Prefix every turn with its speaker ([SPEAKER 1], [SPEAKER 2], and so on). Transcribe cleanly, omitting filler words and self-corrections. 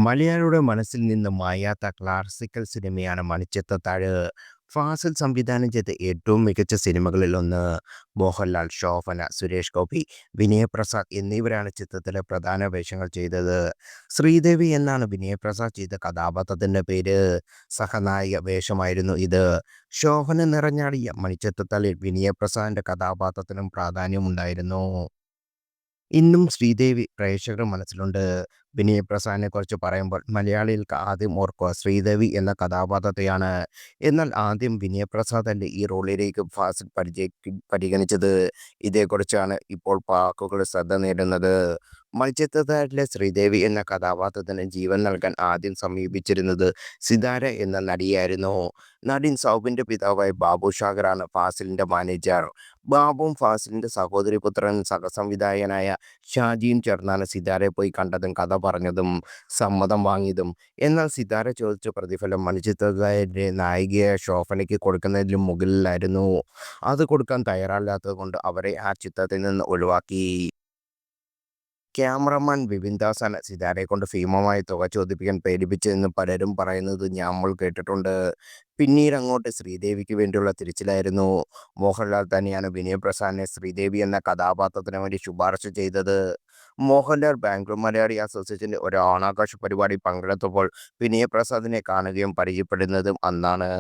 [SPEAKER 1] മലയാളിയുടെ മനസ്സിൽ നിന്ന് മായാത്ത ക്ലാസിക്കൽ സിനിമയാണ് മണിച്ചിത്രത്താഴ്. ഫാസിൽ സംവിധാനം ചെയ്ത ഏറ്റവും മികച്ച സിനിമകളിലൊന്ന്. മോഹൻലാൽ, ശോഭന, സുരേഷ് ഗോപി, വിനയപ്രസാദ് എന്നിവരാണ് ചിത്രത്തിലെ പ്രധാന വേഷങ്ങൾ ചെയ്തത്. ശ്രീദേവി എന്നാണ് വിനയപ്രസാദ് ചെയ്ത കഥാപാത്രത്തിൻ്റെ പേര്. സഹനായിക വേഷമായിരുന്നു ഇത്. ശോഭന നിറഞ്ഞാടിയ മണിച്ചിത്രത്താഴിൽ വിനയപ്രസാദിൻ്റെ കഥാപാത്രത്തിനും പ്രാധാന്യമുണ്ടായിരുന്നു. ഇന്നും ശ്രീദേവി പ്രേക്ഷകരുടെ മനസ്സിലുണ്ട്. വിനയപ്രസാദിനെക്കുറിച്ച് പറയുമ്പോൾ മലയാളികൾക്ക് ആദ്യം ഓർക്കുക ശ്രീദേവി എന്ന കഥാപാത്രത്തെയാണ്. എന്നാൽ ആദ്യം വിനയപ്രസാദല്ലേ ഈ റോളിലേക്ക് ഫാസിൽ പരിഗണിച്ചത്. ഇതേക്കുറിച്ചാണ് ഇപ്പോൾ വാക്കുകൾ ശ്രദ്ധ നേടുന്നത്. മണിച്ചിത്രത്താഴിലെ ശ്രീദേവി എന്ന കഥാപാത്രത്തിന് ജീവൻ നൽകാൻ ആദ്യം സമീപിച്ചിരുന്നത് സിതാര എന്ന നടിയായിരുന്നു. നടൻ സൗബിൻ്റെ പിതാവായ ബാബു ഷാഗറാണ് ഫാസിലിൻ്റെ മാനേജർ. ബാബുവും ഫാസിലിൻ്റെ സഹോദരിപുത്രൻ സഹസംവിധായകനായ ഷാജിയും ചേർന്നാണ് സിതാരയെ പോയി കണ്ടതും കഥ പറഞ്ഞതും സമ്മതം വാങ്ങിയതും. എന്നാൽ സിതാര ചോദിച്ച പ്രതിഫലം മണിച്ചിത്രത്താഴിലെ നായികയായ ശോഭനയ്ക്ക് കൊടുക്കുന്നതിലും മുകളിലായിരുന്നു. അത് കൊടുക്കാൻ തയ്യാറല്ലാത്തത് കൊണ്ട് അവരെ ആ ചിത്രത്തിൽ നിന്ന് ഒഴിവാക്കി. ക്യാമറമാൻ വിപിൻ ദാസാണ് സിതാരയെക്കൊണ്ട് ഭീമമായ തുക ചോദിപ്പിക്കാൻ പ്രേരിപ്പിച്ചതെന്ന് പലരും പറയുന്നത് നമ്മൾ കേട്ടിട്ടുണ്ട്. പിന്നീട് അങ്ങോട്ട് ശ്രീദേവിക്ക് വേണ്ടിയുള്ള തിരച്ചിലായിരുന്നു. മോഹൻലാൽ തന്നെയാണ് വിനയപ്രസാദിനെ ശ്രീദേവി എന്ന കഥാപാത്രത്തിന് വേണ്ടി ശുപാർശ ചെയ്തത്. മോഹൻലാൽ ബാംഗ്ലൂർ മലയാളി അസോസിയേഷൻ്റെ ഒരു ഓണാഘോഷ പരിപാടി പങ്കെടുത്തപ്പോൾ വിനയപ്രസാദിനെ കാണുകയും പരിചയപ്പെടുന്നതും അന്നാണ്.